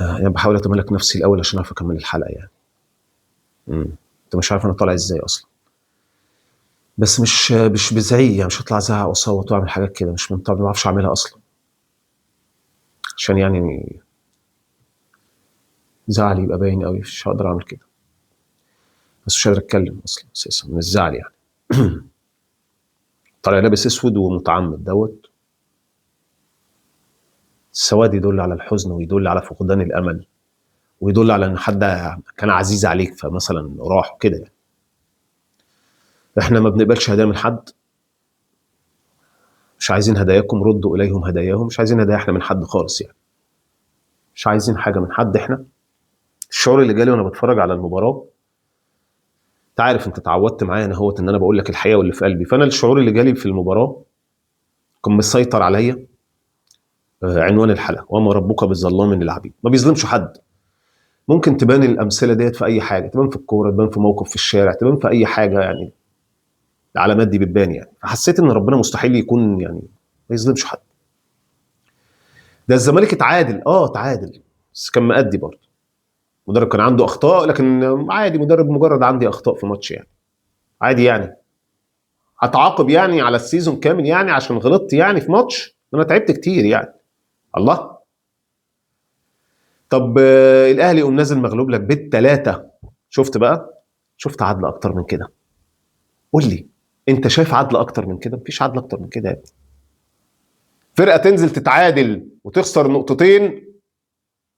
يعني بحاول اتمالك نفسي الاول عشان اعرف اكمل الحلقه يعني. انت مش عارف انا طالع ازاي اصلا. بس مش بزعيق يعني، مش هطلع ازعق واصوت واعمل حاجات كده، مش من طبعي، ما بعرفش اعملها اصلا. عشان يعني زعلي يبقى باين قوي، مش هقدر اعمل كده. بس مش قادر اتكلم اصلا اساسا من الزعل يعني. طالع لابس اسود ومتعمد دوت. السواد يدل على الحزن، ويدل على فقدان الامل، ويدل على ان حد كان عزيز عليك فمثلا راح كده يعني. احنا ما بنقبلش هدايا من حد. مش عايزين هداياكم، ردوا اليهم هداياهم. مش عايزين هدايا احنا من حد خالص يعني. مش عايزين حاجه من حد احنا. الشعور اللي جالي وانا بتفرج على المباراه، انت عارف، انت اتعودت معايا انا هوت ان انا بقول لك الحقيقه واللي في قلبي. فانا الشعور اللي جالي في المباراه كان مسيطر عليا. عنوان الحلقه: وما ربك بالظلام للعبيد. ما بيظلمش حد. ممكن تبان الامثله ديت في اي حاجه، تبان في الكوره، تبان في موقف في الشارع، تبان في اي حاجه يعني. العلامات دي بتبان يعني. فحسيت ان ربنا مستحيل يكون يعني ما يظلمش حد. ده الزمالك اتعادل، اتعادل، بس كان مأدي برضه. مدرب كان عنده اخطاء، لكن عادي، مدرب مجرد عندي اخطاء في ماتش يعني. عادي يعني. هتعاقب يعني على السيزون كامل يعني عشان غلطت يعني في ماتش؟ انا تعبت كتير يعني. الله. طب الاهلي يقوم نازل مغلوب لك بالثلاثه. شفت بقى؟ شفت عدل اكتر من كده؟ قول لي، انت شايف عدل اكتر من كده؟ مفيش عدل اكتر من كده يا ابني. فرقه تنزل تتعادل وتخسر نقطتين.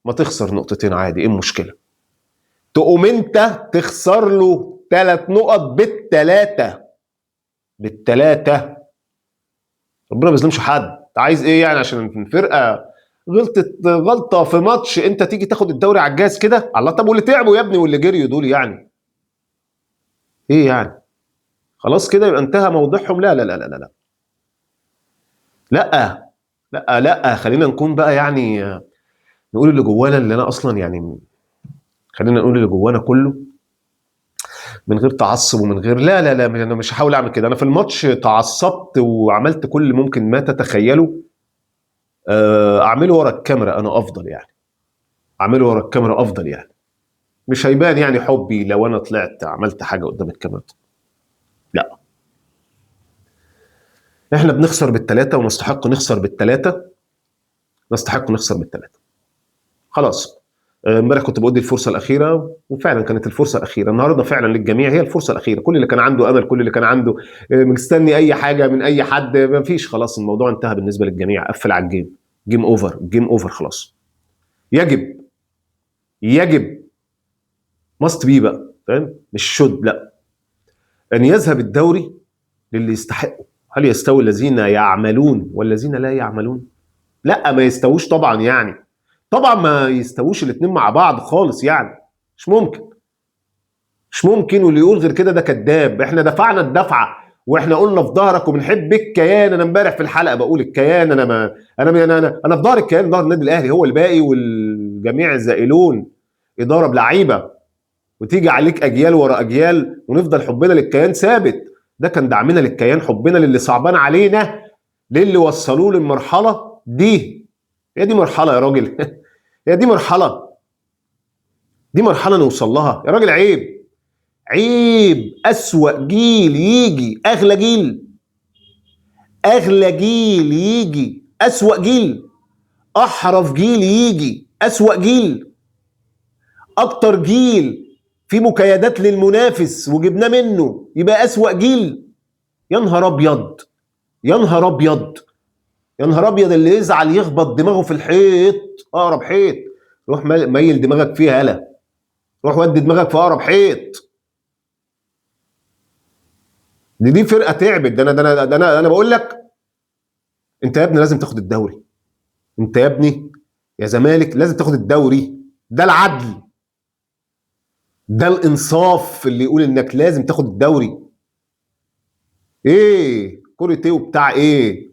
ما تخسر نقطتين عادي، ايه المشكله؟ تقوم انت تخسر له 3 نقط بالثلاثه. بالثلاثه. ربنا ما بيظلمش حد. انت عايز ايه يعني عشان الفرقه غلطت غلطه في ماتش انت تيجي تاخد الدوري على الجاز كده؟ الله. طب واللي تعبوا يا ابني واللي جريوا دول يعني ايه يعني؟ خلاص كده يبقى انتهى موضوعهم؟ لا لا لا لا لا لا لا لا. خلينا نكون بقى يعني نقول اللي جوانا، اللي انا اصلا يعني. خلينا نقول اللي جوانا كله من غير تعصب ومن غير لا انا مش هحاول اعمل كده. انا في الماتش تعصبت وعملت كل ممكن ما تتخيله اعمله ورا الكاميرا انا افضل يعني. اعمله ورا الكاميرا افضل يعني. مش هيبان يعني حبي لو انا طلعت عملت حاجه قدام الكاميرا. لا. احنا بنخسر بالثلاثه ونستحق نخسر بالثلاثه. نستحق نخسر بالثلاثه. خلاص. امبارح كنت بقول دي الفرصه الاخيره، وفعلا كانت الفرصه الاخيره. النهارده فعلا للجميع هي الفرصه الاخيره. كل اللي كان عنده امل، كل اللي كان عنده مستني اي حاجه من اي حد، ما فيش. خلاص الموضوع انتهى بالنسبه للجميع. قفل على الجيم. جيم اوفر، جيم اوفر خلاص. يجب. يجب. ماست بي بقى، فاهم؟ مش شود، لا. ان يذهب الدوري للي يستحقه. هل يستوي الذين يعملون والذين لا يعملون؟ لا، ما يستووش طبعا يعني. طبعا ما يستووش الاثنين مع بعض خالص يعني. مش ممكن. مش ممكن. واللي يقول غير كده ده كذاب. احنا دفعنا الدفعه واحنا قلنا في ظهرك وبنحب الكيان. انا امبارح في الحلقه بقول الكيان. انا في ظهر الكيان، ظهر النادي الاهلي هو الباقي، والجميع زائلون. اداره بلعيبه. وتيجي عليك اجيال ورا اجيال ونفضل حبنا للكيان ثابت. ده كان دعمنا للكيان، حبنا للي صعبان علينا، للي وصلوه للمرحله دي. هي دي مرحله يا راجل. هي دي مرحله. دي مرحله نوصل لها يا راجل. عيب. عيب. اسوأ جيل يجي اغلى جيل. اغلى جيل يجي اسوأ جيل. احرف جيل يجي اسوأ جيل. اكتر جيل في مكايدات للمنافس وجبناه منه يبقى اسوأ جيل. يا نهار ابيض. يا نهار ابيض. يا نهار ابيض. اللي يزعل يخبط دماغه في الحيط. اقرب حيط. روح ميل دماغك فيها. يالا. روح ودي دماغك في اقرب حيط. دي فرقه تعبت. ده انا بقول لك. انت يا ابني لازم تاخد الدوري. انت يا ابني يا زمالك لازم تاخد الدوري. ده العدل. ده الانصاف اللي يقول انك لازم تاخد الدوري. ايه كرة ايه وبتاع ايه؟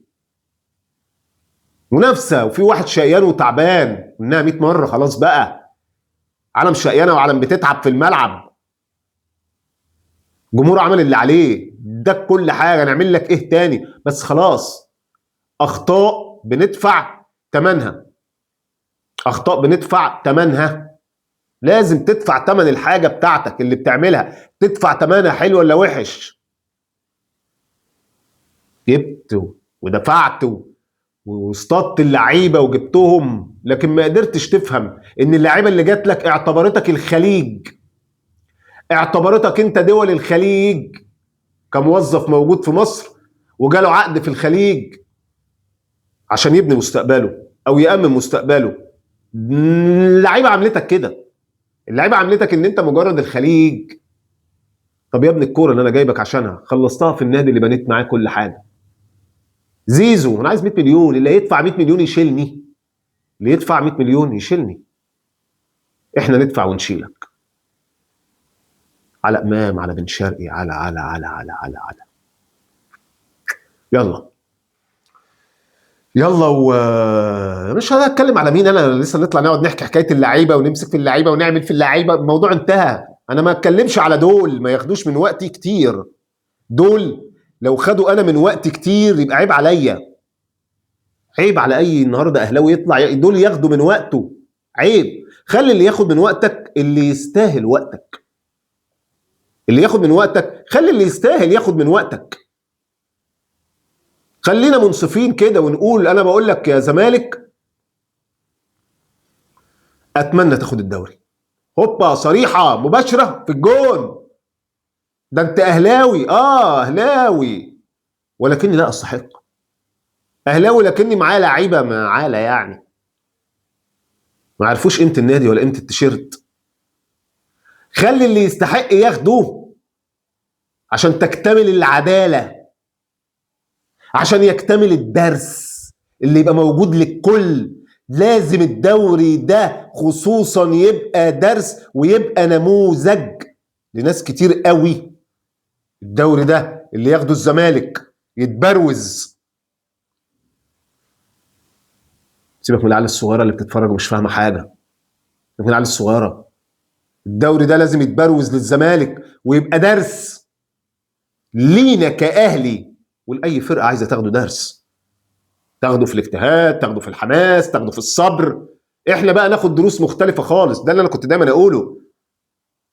منافسه، وفي واحد شقيان وتعبان منها 100 مره. خلاص بقى. عالم شقيانه وعالم بتتعب في الملعب. جمهور عمل اللي عليه. ده كل حاجه. نعمل لك ايه تاني؟ بس خلاص. اخطاء بندفع ثمنها. اخطاء بندفع ثمنها. لازم تدفع ثمن الحاجه بتاعتك اللي بتعملها، تدفع ثمنها حلو ولا وحش. جبت ودفعت واصطدت اللعيبه وجبتهم، لكن ما قدرتش تفهم ان اللعيبه اللي جات لك اعتبرتك الخليج، اعتبرتك انت دول الخليج كموظف موجود في مصر وجاله عقد في الخليج عشان يبني مستقبله او يأمن مستقبله. اللعيبه عملتك كده، اللعيبه عملتك ان انت مجرد الخليج. طب يا ابني الكوره اللي انا جايبك عشانها خلصتها في النادي اللي بنيت معاه كل حاجه. زيزو انا عايز 100 مليون، اللي هيدفع 100 مليون يشيلني، اللي يدفع 100 مليون يشيلني. احنا ندفع ونشيلك. على امام، على بن شرقي، على يلا يلا. ومش هنتكلم على مين، انا لسه نطلع نقعد نحكي حكايه اللعيبه ونمسك في اللعيبه ونعمل في اللعيبه، الموضوع انتهى. انا ما اتكلمش على دول، ما ياخدوش من وقتي كتير. دول لو خدوا انا من وقتي كتير يبقى عيب عليا، عيب على اي النهارده اهلاوي يطلع دول ياخدوا من وقته. عيب. خلي اللي ياخد من وقتك اللي يستاهل وقتك، اللي ياخد من وقتك خلي اللي يستاهل ياخد من وقتك. خلينا منصفين كده ونقول انا بقول لك يا زمالك اتمنى تاخد الدوري. هوبا صريحه مباشره في الجون. ده انت اهلاوي، اهلاوي ولكني لا استحق. اهلاوي لكني معايا لعيبه معاله يعني ما عرفوش قيمه النادي ولا قيمه التيشيرت. خلي اللي يستحق ياخده عشان تكتمل العداله، عشان يكتمل الدرس اللي يبقى موجود للكل. لازم الدوري ده خصوصا يبقى درس ويبقى نموذج لناس كتير قوي. الدوري ده اللي ياخده الزمالك يتبروز. سيبك من العيال الصغيره اللي بتتفرج ومش فاهمه حاجه، سيبك من العيال الصغيره. الدوري ده لازم يتبروز للزمالك ويبقى درس لينا كاهلي ولاي فرقه عايزه تاخده درس، تاخده في الاجتهاد، تاخده في الحماس، تاخده في الصبر. احنا بقى ناخد دروس مختلفه خالص. ده اللي انا كنت دايما اقوله.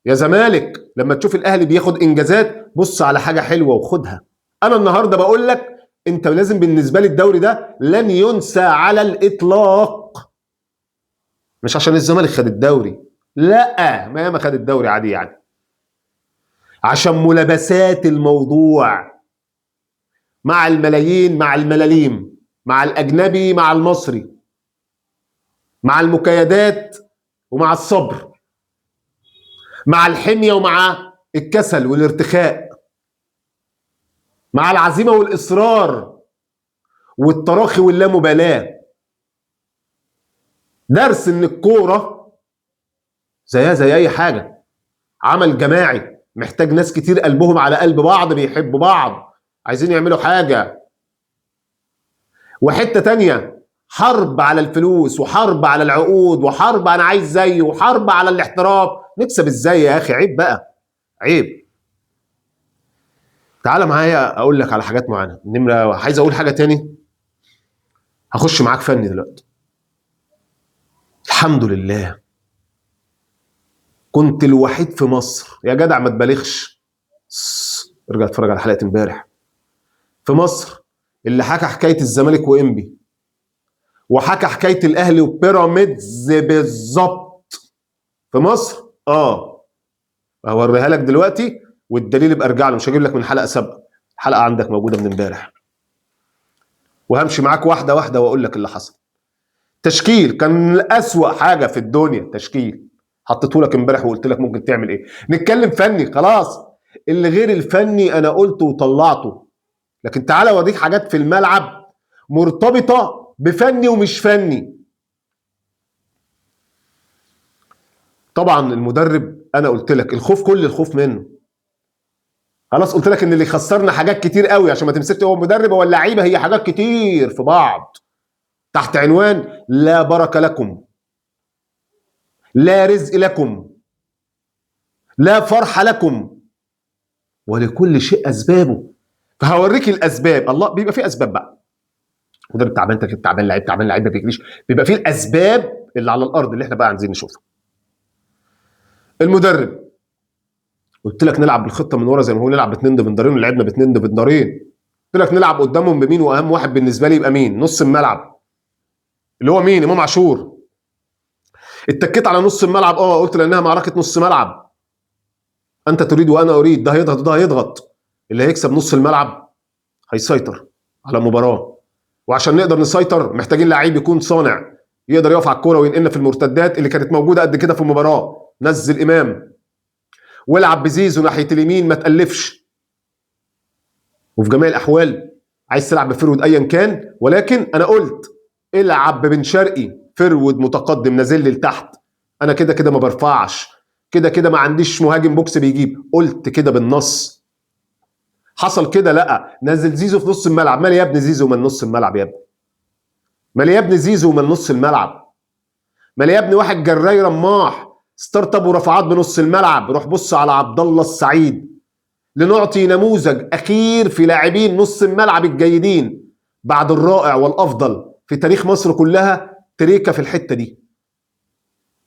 يا زمالك لما تشوف الاهلي بياخد انجازات بص على حاجه حلوه وخدها. انا النهارده بقول لك انت لازم، بالنسبه لي الدوري ده لن ينسى على الاطلاق. مش عشان الزمالك خد الدوري، لا، ما ياما خد الدوري عادي يعني، عشان ملابسات الموضوع مع الملايين، مع الملاليم، مع الاجنبي، مع المصري، مع المكايدات ومع الصبر، مع الحمية ومع الكسل والارتخاء، مع العزيمة والإصرار والتراخي واللامبالاة. درس إن الكورة زيها زي أي حاجة، عمل جماعي محتاج ناس كتير قلبهم على قلب بعض، بيحبوا بعض، عايزين يعملوا حاجة. وحتة تانية، حرب على الفلوس وحرب على العقود وحرب أنا عايز زي وحرب على الاحتراف. نكسب ازاي يا أخي؟ عيب بقى، عيب. تعال معايا اقول لك على حاجات معينه. نمره، عايز اقول حاجه تاني، هخش معاك فني دلوقتي. الحمد لله كنت الوحيد في مصر يا جدع، ما تبالغش، ارجع اتفرج على حلقه امبارح، في مصر اللي حكى حكايه الزمالك وانبي وحكى حكايه الاهلي وبيراميدز بالظبط في مصر. هوريها لك دلوقتي والدليل يبقى ارجع له، مش هجيب لك من حلقه سابقه، الحلقه عندك موجوده من امبارح، وهمشي معاك واحده واحده واقول لك اللي حصل. تشكيل كان اسوأ حاجه في الدنيا، تشكيل حطيته لك امبارح وقلت لك ممكن تعمل ايه. نتكلم فني خلاص، اللي غير الفني انا قلته وطلعته، لكن تعالى اوريك حاجات في الملعب مرتبطه بفني ومش فني. طبعا المدرب انا قلت لك الخوف، كل الخوف منه. خلاص قلت لك ان اللي خسرنا حاجات كتير قوي، عشان ما تمسكش هو المدرب هو اللعيبه، هي حاجات كتير في بعض تحت عنوان لا بركه لكم، لا رزق لكم، لا فرح لكم، ولكل شيء اسبابه. فهوريك الاسباب. الله بيبقى فيه اسباب بقى، مدرب تعبان، تكتيك تعبان، لعيب تعبان، لعيب ما بيجريش، بيبقى فيه الاسباب اللي على الارض اللي احنا بقى عايزين نشوفها. المدرب قلت لك نلعب بالخطه من ورا زي ما هو، نلعب باتنين ديفندرين ولعبنا باتنين ديفندرين. قلت لك نلعب قدامهم بمين، واهم واحد بالنسبه لي يبقى مين؟ نص الملعب اللي هو مين؟ امام عاشور. اتكيت على نص الملعب، قلت لانها معركه نص ملعب، انت تريد وانا اريد، ده هيضغط وده هيضغط، اللي هيكسب نص الملعب هيسيطر على مباراه. وعشان نقدر نسيطر محتاجين لعيب يكون صانع، يقدر يقف على الكوره وينقلنا في المرتدات اللي كانت موجوده قد كده في المباراه. نزل امام والعب بزيزو ناحيه اليمين، ما تالفش. وفي جميع الاحوال عايز تلعب بفرود ايا كان، ولكن انا قلت العب ببن شرقي فرود متقدم نازل لي لتحت. انا كده كده ما برفعش، كده كده ما عنديش مهاجم بوكس بيجيب، قلت كده بالنص. حصل كده؟ لا، نزل زيزو في نص الملعب. مالي يا ابني زيزو من نص الملعب يا ابني؟ مالي يا ابني زيزو من نص الملعب؟ مالي يا ابني واحد جراي رماح ستارت اب ورفعات بنص الملعب؟ روح بص على عبد الله السعيد لنعطي نموذج اخير في لاعبين نص الملعب الجيدين بعد الرائع والافضل في تاريخ مصر كلها، تريكا في الحته دي.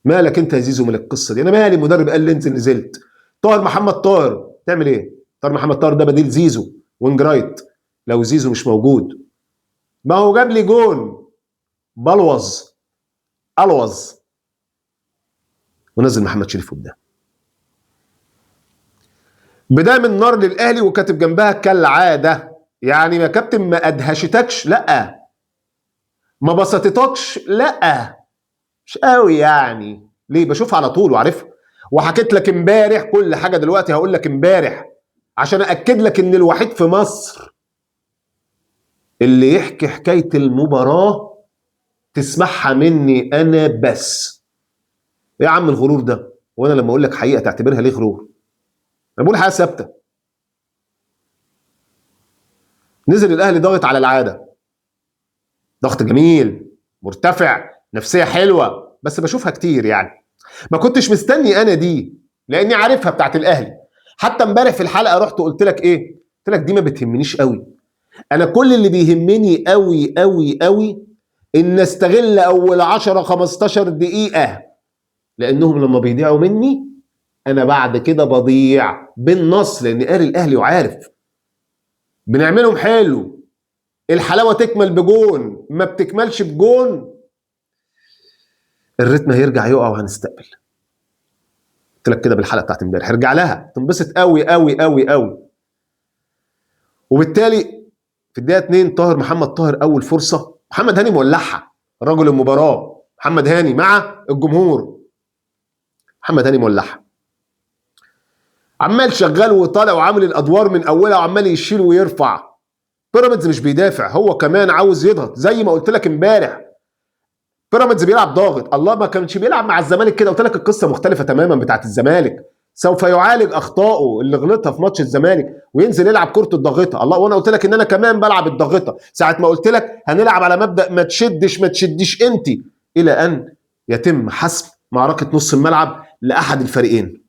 مالك انت يا زيزو من القصه دي؟ انا مالي؟ مدرب قال لي انزل نزلت. طاهر محمد طاهر تعمل ايه؟ طاهر محمد طاهر ده بديل زيزو وينج رايت لو زيزو مش موجود. ما هو جاب لي جون بلوظ الوظ ونزل محمد شريف قدام. بدايه من نار للاهلي وكاتب جنبها كالعاده. يعني يا كابتن ما ادهشتكش؟ لا. ما بسطتكش؟ لا، مش قوي يعني. ليه؟ بشوفها على طول وعارفها، وحكيت لك امبارح كل حاجه. دلوقتي هقول لك امبارح عشان اكد لك ان الوحيد في مصر اللي يحكي حكايه المباراه تسمعها مني انا بس. يا عم الغرور ده، وانا لما اقول لك حقيقه تعتبرها ليه غرور؟ انا بقول حاجه ثابته. نزل الاهلي ضاغط على العاده، ضغط جميل مرتفع، نفسيه حلوه، بس بشوفها كتير يعني. ما كنتش مستني انا دي لاني عارفها بتاعت الاهلي. حتى امبارح في الحلقه رحت قلت لك ايه؟ قلت لك دي ما بتهمنيش قوي. انا كل اللي بيهمني قوي قوي قوي ان استغل اول 10 15 دقيقه، لانهم لما بيضيعوا مني انا بعد كده بضيع بالنص، لان قاري الاهلي وعارف بنعملهم حلو. الحلاوه تكمل بجون، ما بتكملش بجون الريتم هيرجع يقع وهنستقبل. قلت لك كده بالحلقه بتاعت امبارح، ارجع لها تنبسط قوي قوي قوي قوي. وبالتالي في الدقيقه 2 طاهر محمد طاهر اول فرصه، محمد هاني مولعها، رجل المباراه محمد هاني مع الجمهور. محمد هاني مولعها، عمال شغال وطالع وعامل الادوار من اولها وعمال يشيل ويرفع. بيراميدز مش بيدافع، هو كمان عاوز يضغط زي ما قلت لك امبارح. بيراميدز بيلعب ضاغط، الله ما كانش بيلعب مع الزمالك كده. قلت لك القصه مختلفه تماما بتاعت الزمالك، سوف يعالج اخطائه اللي غلطها في ماتش الزمالك وينزل يلعب كره الضاغطه. الله، وانا قلت لك ان انا كمان بلعب الضاغطه ساعه ما قلت لك هنلعب على مبدا ما تشدش ما تشديش انت، الى ان يتم حسم معركه نص الملعب لاحد الفريقين.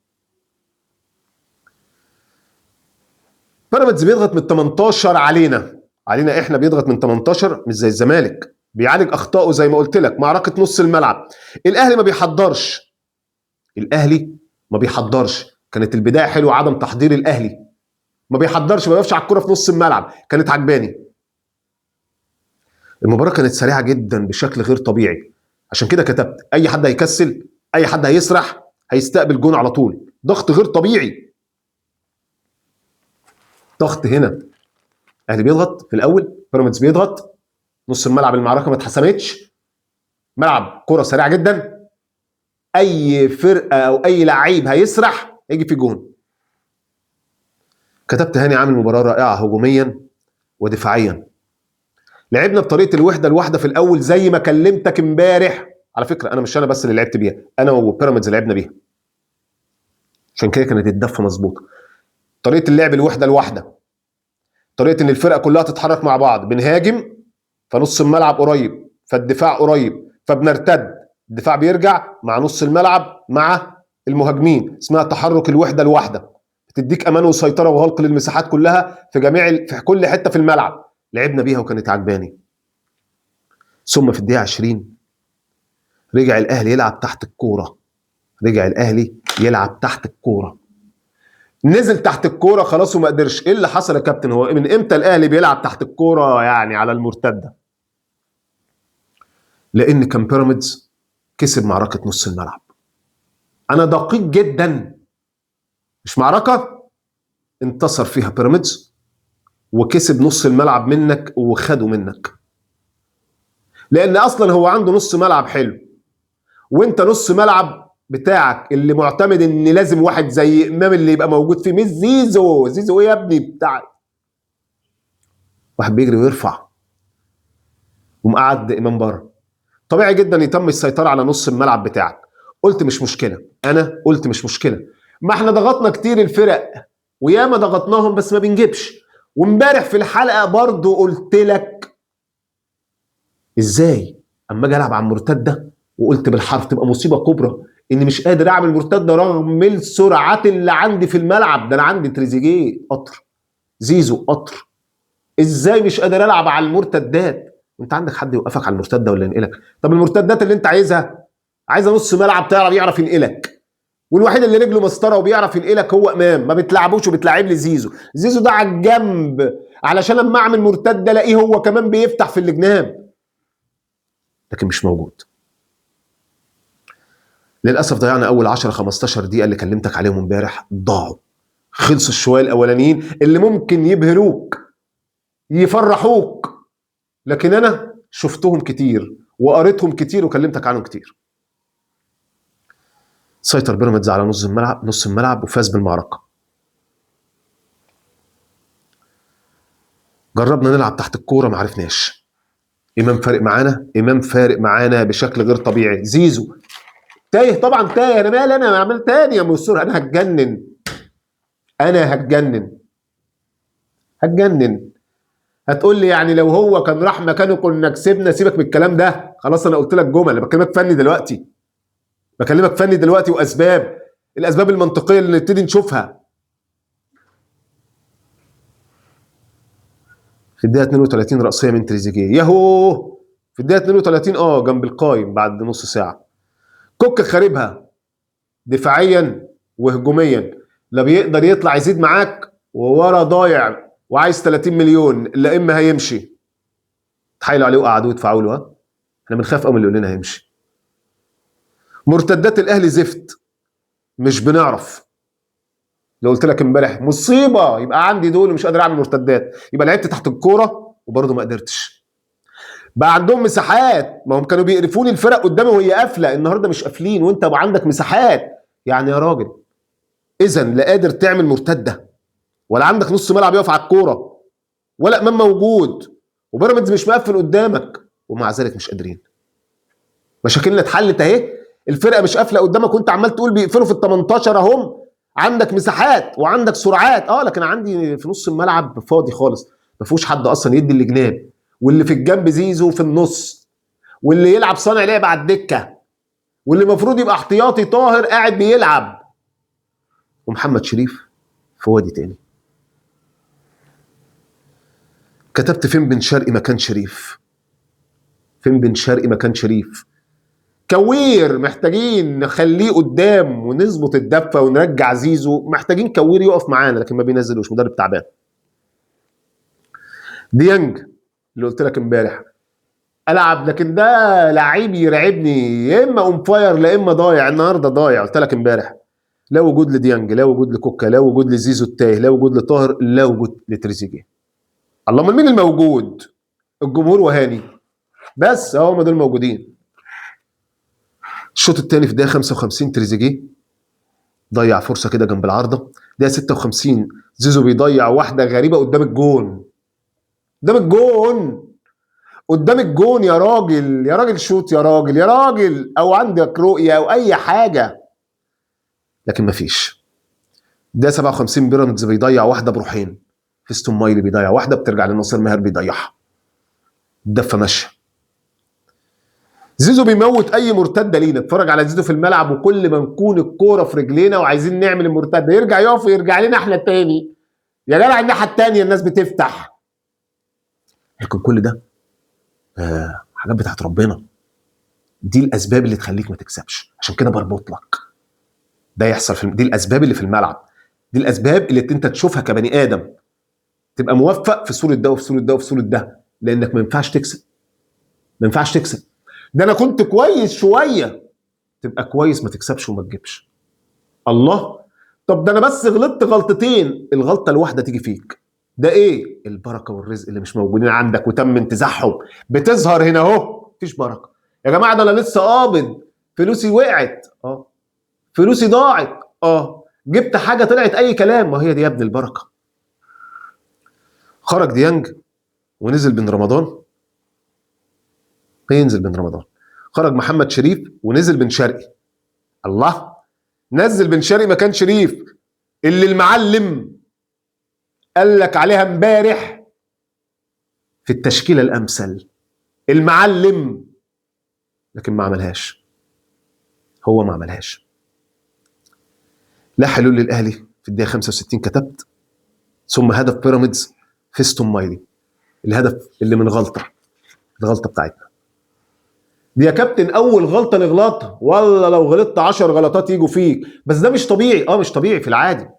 بيراميدز بيضغط من 18 علينا احنا، بيضغط من 18 مش زي الزمالك، بيعالج اخطائه زي ما قلت لك معركه نص الملعب. الاهلي ما بيحضرش، الاهلي ما بيحضرش. كانت البدايه حلوه، عدم تحضير الاهلي، ما بيحضرش، ما بيقفش على الكوره في نص الملعب، كانت عجباني. المباراه كانت سريعه جدا بشكل غير طبيعي، عشان كده كتبت اي حد هيكسل، اي حد هيسرح هيستقبل جون على طول. ضغط غير طبيعي، ضغط هنا. الاهلي بيضغط في الاول، بيراميدز بيضغط نص الملعب، المعركه ما اتحسمتش، ملعب كره سريعه جدا، اي فرقه او اي لعيب هيسرح هيجي في جون. كتبت هاني عامل مباراه رائعه هجوميا ودفاعيا. لعبنا بطريقه الوحده الواحده في الاول زي ما كلمتك امبارح. على فكره انا مش انا بس اللي لعبت بيها، انا وبيراميدز لعبنا بيها، عشان كده كانت الدفه مظبوطه. طريقه اللعب الوحده الواحده، طريقه ان الفرقه كلها تتحرك مع بعض، بنهاجم فنص الملعب قريب فالدفاع قريب فبنرتد، الدفاع بيرجع مع نص الملعب مع المهاجمين، اسمها تحرك الوحده الواحده، بتديك امان وسيطره وغلق للمساحات كلها في كل حته في الملعب. لعبنا بيها وكانت عجباني. ثم في الدقيقه 20 رجع الاهلي يلعب تحت الكوره، رجع الاهلي يلعب تحت الكوره، نزل تحت الكوره خلاص وما قدرش. ايه اللي حصل يا كابتن؟ هو من امتى الاهلي بيلعب تحت الكوره يعني على المرتده؟ لان كان بيراميدز كسب معركه نص الملعب. انا دقيق جدا، مش معركه انتصر فيها بيراميدز وكسب نص الملعب منك وخده منك، لان اصلا هو عنده نص ملعب حلو، وانت نص ملعب بتاعك اللي معتمد ان لازم واحد زي امام اللي يبقى موجود فيه، مش زيزو. زيزو ايه يا ابني بتاع واحد بيجري ويرفع، ومقعد امام بره. طبيعي جدا يتم السيطره على نص الملعب بتاعك. قلت مش مشكله، انا قلت مش مشكله، ما احنا ضغطنا كتير الفرق وياما ضغطناهم بس ما بنجيبش. وامبارح في الحلقه برضو قلت لك ازاي اما اجي العب على المرتده، وقلت بالحرف تبقى مصيبه كبرى اني مش قادر اعمل مرتده رغم السرعات اللي عندي في الملعب. ده انا عندي تريزيجيه قطر، زيزو قطر، ازاي مش قادر العب على المرتدات؟ انت عندك حد يوقفك على المرتده ولا ينقلك؟ طب المرتدات اللي انت عايزها، عايزه نص ملعب يعرف ينقلك، والوحيد اللي رجله مسطره وبيعرف ينقلك هو امام. ما بتلعبوش وبتلعب لي زيزو. زيزو ده على الجنب علشان لما اعمل مرتده الاقيه هو كمان بيفتح في الجناب، لكن مش موجود. للاسف ضيعنا اول 10 15 دقيقه اللي كلمتك عليهم امبارح، ضاعوا. خلصوا الشويه الاولانيين اللي ممكن يبهروك يفرحوك، لكن انا شفتهم كتير وقريتهم كتير وكلمتك عنهم كتير. سيطر بيراميدز على نص الملعب وفاز بالمعركه. جربنا نلعب تحت الكوره ما عرفناش. امام فارق معانا بشكل غير طبيعي. زيزو تايه طبعا، تايه. انا مالي، انا عمال تاني يا مستر، انا هتجنن، انا هتجنن. هتقول لي يعني لو هو كان راح مكانه كنا كسبنا؟ سيبك من الكلام ده، خلاص انا قلت لك جمل. انا بكلمك فني دلوقتي، بكلمك فني دلوقتي، واسباب، الاسباب المنطقيه اللي نبتدي نشوفها. في الدقيقه 32 رأسيه من تريزيجيه، ياهو في الدقيقه 32 جنب القايم بعد نص ساعه. كوكا خاربها دفاعيا وهجوميا، لا بيقدر يطلع يزيد معاك وورا ضايع وعايز 30 مليون، لا اما هيمشي. تحايلوا عليه وقعدوه يدفعوا له. احنا بنخاف قوي من اللي يقول لنا هيمشي. مرتدات الاهلي زفت، مش بنعرف. لو قلت لك امبارح مصيبه يبقى عندي دول ومش قادر اعمل مرتدات، يبقى لعبت تحت الكوره وبرضه ما قدرتش. بقى عندهم مساحات، ما هم كانوا بيقرفوني الفرق قدامي وهي قافله، النهارده مش قافلين وانت بقى عندك مساحات. يعني يا راجل اذا لا قادر تعمل مرتده، ولا عندك نص ملعب يقف على الكوره، ولا امام موجود، وبيراميدز مش مقفل قدامك، ومع ذلك مش قادرين. مشاكلنا اتحلت اهي. الفرقه مش قافله قدامك وانت عمال تقول بيقفلوا في ال 18 اهم. عندك مساحات وعندك سرعات، لكن عندي في نص الملعب فاضي خالص، ما فيهوش حد اصلا يدي الجناب، واللي في الجنب زيزو في النص، واللي يلعب صانع لعب على الدكه، واللي المفروض يبقى احتياطي طاهر قاعد بيلعب، ومحمد شريف في وادي تاني. كتبت فين بن شرقي مكان شريف؟ فين بن شرقي مكان شريف؟ كوير محتاجين نخليه قدام ونظبط الدفه ونرجع زيزو، محتاجين كوير يقف معانا، لكن ما بينزلوش، مدرب تعبان. ديانج اللي قلت لك امبارح العب، لكن ده لعيب يرعبني، يا اما اون فاير لا اما ضايع. النهارده ضايع، قلت لك امبارح لا وجود لديانج، لا وجود لكوكا، لا وجود لزيزو التايه، لا وجود لطاهر، لا وجود لتريزيجيه. اللهم مين الموجود؟ الجمهور وهاني بس، هم دول موجودين. الشوط الثاني في الدقيقه 55 تريزيجيه ضيع فرصه كده جنب العارضه. دقيقه 56 زيزو بيضيع واحده غريبه قدام الجون، قدام الجون، قدام الجون. يا راجل يا راجل شوت، يا راجل يا راجل، او عندك رؤيه او اي حاجه، لكن مفيش. دقيقه 57 بيراميدز بيضيع واحده بروحين، فيستون مايلي بيضيع واحده بترجع لناصر ماهر بيضيعها، الدفه ماشيه. زيزو بيموت اي مرتده لينا. اتفرج على زيزو في الملعب، وكل ما نكون الكوره في رجلينا وعايزين نعمل المرتده يرجع يقف ويرجع لنا احنا تاني. يا جدع الناحيه التانيه الناس بتفتح، لكن كل ده حاجات بتاعت ربنا. دي الاسباب اللي تخليك ما تكسبش، عشان كده بربط لك ده يحصل دي الاسباب اللي في الملعب، دي الاسباب اللي انت تشوفها كبني ادم تبقى موفق في صوره ده وفي صوره ده وفي صوره ده، لانك ما ينفعش تكسب. ما ينفعش تكسب. ده انا كنت كويس شويه، تبقى كويس ما تكسبش وما تجيبش. الله، طب ده انا بس غلطت غلطتين، الغلطه الواحده تيجي فيك، ده ايه؟ البركه والرزق اللي مش موجودين عندك وتم انتزاعهم، بتظهر هنا اهو. مفيش بركه يا جماعه، ده انا لسه قابض، فلوسي وقعت، فلوسي ضاعت، جبت حاجه طلعت اي كلام، ما هي دي يا ابن البركه. خرج ديانج ونزل بن رمضان، ينزل بن رمضان. خرج محمد شريف ونزل بن شرقي. الله، نزل بن شرقي مكان شريف اللي المعلم قال لك عليها امبارح في التشكيله الامثل، المعلم، لكن ما عملهاش. هو ما عملهاش. لا حلول للاهلي في الدقيقه 65 كتبت، ثم هدف بيراميدز فيستون مايلي، الهدف اللي من غلطه، الغلطه بتاعتنا دي يا كابتن اول غلطه نغلطها، والله لو غلطت 10 غلطات يجوا فيك، بس ده مش طبيعي، مش طبيعي في العادي،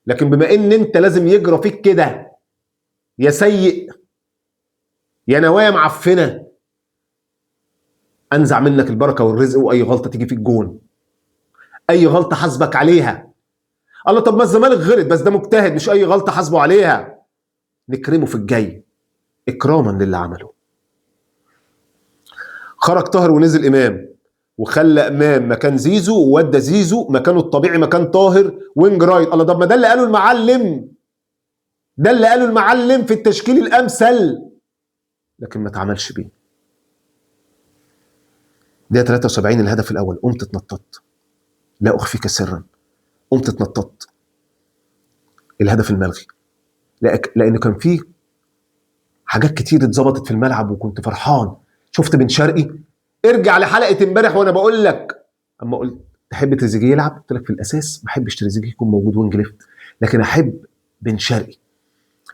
لكن بما ان انت لازم يجرى فيك كده، يا سيء يا نوايا معفنه، انزع منك البركه والرزق، واي غلطه تيجي فيك جون، اي غلطه حاسبك عليها. الله، طب ما الزمالك غلط بس ده مجتهد، مش اي غلطه حاسبه عليها، نكرمه في الجاي اكراما للي عمله. خرج طاهر ونزل امام، وخلى امام مكان زيزو، وودى زيزو مكانه الطبيعي مكان طاهر وينج رايت. الله، طب ما ده اللي قاله المعلم، ده اللي قاله المعلم في التشكيل الامثل، لكن ما اتعملش بيه. ده 73 الهدف الاول، قمت اتنططت، لا اخفيك سرا، قمت اتنططت. الهدف الملغي، لان كان فيه حاجات كتير اتظبطت في الملعب وكنت فرحان. شفت بن شرقي، ارجع لحلقه امبارح وانا بقول لك، اما قلت تحب تريزيجيه يلعب، قلت لك في الاساس ما احبش تريزيجيه يكون موجود وينج ليفت، لكن احب بن شرقي،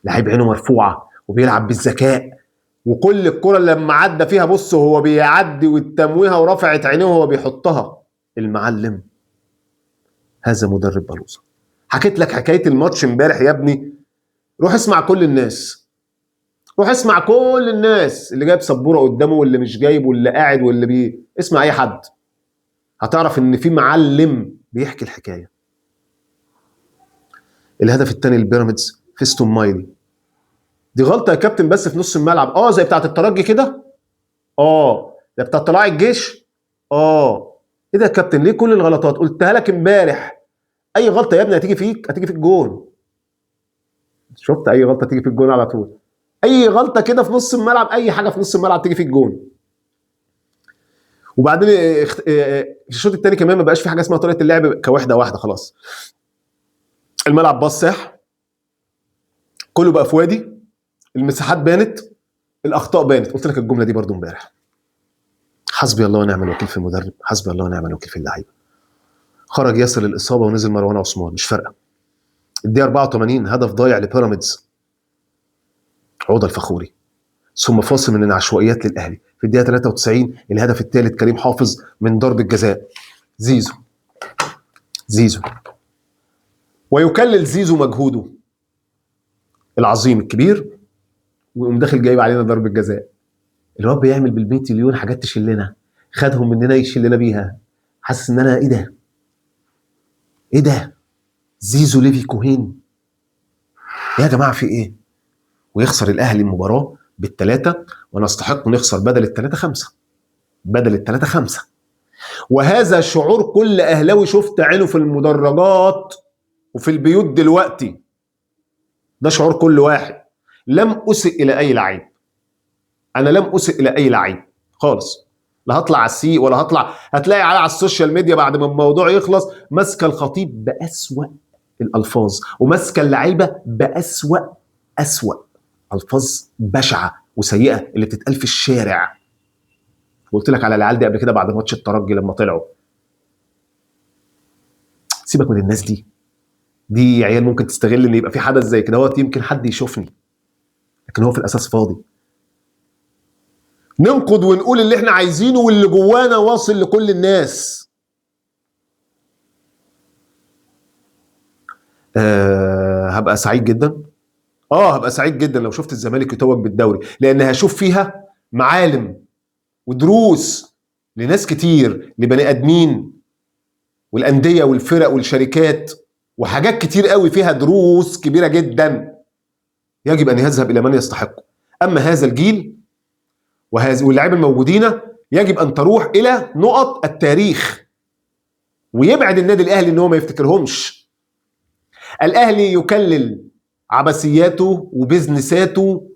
لعيب عينه مرفوعه وبيلعب بالذكاء، وكل الكره لما عدى فيها بص هو بيعدي والتمويهه ورفعت عينيه وهو بيحطها. المعلم هذا مدرب بلوزه. حكيت لك حكايه الماتش امبارح يا ابني، روح اسمع كل الناس، روح اسمع كل الناس، اللي جايب سبوره قدامه واللي مش جايب واللي قاعد واللي اسمع اي حد، هتعرف ان في معلم بيحكي الحكايه. الهدف الثاني للبيراميدز فيستون مايلي، دي غلطه يا كابتن بس في نص الملعب، زي بتاعه الترجي كده، ده بتاعه طلائع الجيش، ايه ده يا كابتن؟ ليه كل الغلطات؟ قلتها لك امبارح، اي غلطه يا ابني هتيجي فيك، هتيجي فيك جون. شفت؟ اي غلطه تيجي في الجون على طول، اي غلطه كده في نص الملعب، اي حاجه في نص الملعب تيجي في الجون. وبعدين في الشوط الثاني كمان ما بقاش في حاجه اسمها طريقه اللعب كوحده واحده، خلاص الملعب باص ساح، كله بقى في وادي، المساحات بانت، الاخطاء بانت. قلت لك الجمله دي برضو امبارح. حسبي الله ونعم الوكيل في المدرب، حسبي الله ونعم الوكيل في اللعيبه. خرج ياسر للاصابه ونزل مروان عثمان، مش فارقه. الدقيقه 84 هدف ضايع لبيراميدز، عوضه الفخوري، ثم فاصل من العشوائيات للاهلي. في الدقيقه 93 الهدف الثالث كريم حافظ من ضربه جزاء، زيزو، ويكلل زيزو مجهوده العظيم الكبير، ويقوم داخل جايب علينا ضربه جزاء. الواد بيعمل بال100 مليون حاجات تشلنا، خدهم مننا يشلنا بيها. حاسس ان انا ايه ده زيزو ليفي كوهين يا جماعه، في ايه؟ ويخسر الاهلي المباراه بالثلاثه، ونستحق نخسر بدل الثلاثه 5. وهذا شعور كل اهلاوي شفت عينه في المدرجات وفي البيوت دلوقتي، ده شعور كل واحد. لم اسئ الى اي لعيب، انا لم اسئ الى اي لعيب خالص، لا هطلع على السيء ولا هطلع. هتلاقي على السوشيال ميديا بعد ما الموضوع يخلص ماسكه الخطيب باسوا الالفاظ، وماسكه اللعيبه باسوا الفاظ بشعه وسيئه اللي بتتقال في الشارع. قلت لك على العيال دي قبل كده بعد ماتش الترجي لما طلعوا. سيبك من الناس دي عيال ممكن تستغل ان يبقى في حدث زي كده يمكن حد يشوفني، لكن هو في الاساس فاضي. ننقد ونقول اللي احنا عايزينه واللي جوانا واصل لكل الناس. هبقى سعيد جدا. هبقى سعيد جدا لو شفت الزمالك يتوج بالدوري، لان هشوف فيها معالم ودروس لناس كتير، لبني ادمين والانديه والفرق والشركات، وحاجات كتير قوي فيها دروس كبيره جدا يجب ان يذهب الى من يستحقه. اما هذا الجيل واللاعبين الموجودين يجب ان تروح الى نقط التاريخ، ويبعد النادي الاهلي ان هو ما يفتكرهمش. الاهلي يكلل عبثياته وبزنساته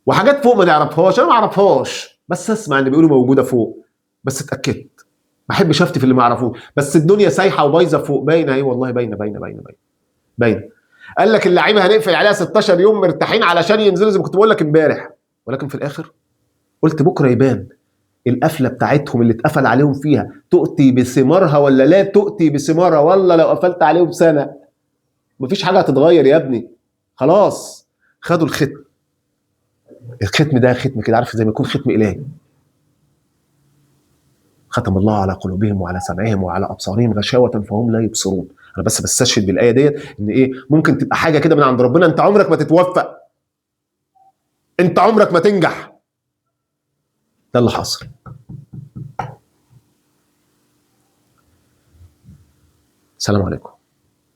وحاجات فوق ما نعرفهاش، انا ما اعرفهاش بس اسمع ان بيقولوا موجوده فوق، بس اتاكدت. ما احبش افتي في اللي ما اعرفوش، بس الدنيا سايحه وبايظه فوق، باينه اهي والله، باينه باينه باينه باينه باينه. قال لك اللعيبه هنقفل عليها 16 يوم مرتاحين علشان ينزلوا زي ما كنت بقول لك امبارح، ولكن في الاخر قلت بكره يبان القفله بتاعتهم اللي اتقفل عليهم فيها تؤتي بثمارها ولا لا تؤتي بثمارها. والله لو قفلت عليهم سنه مفيش حاجه هتتغير يا ابني، خلاص خدوا الختم. الختم ده ختم كده، عارف زي ما يكون ختم الهي. ختم الله على قلوبهم وعلى سمعهم وعلى ابصارهم غشاوه فهم لا يبصرون. انا بس بستشهد بالايه ديت ان ايه، ممكن تبقى حاجه كده من عند ربنا، انت عمرك ما تتوفق، انت عمرك ما تنجح. ده اللي حصل. السلام عليكم.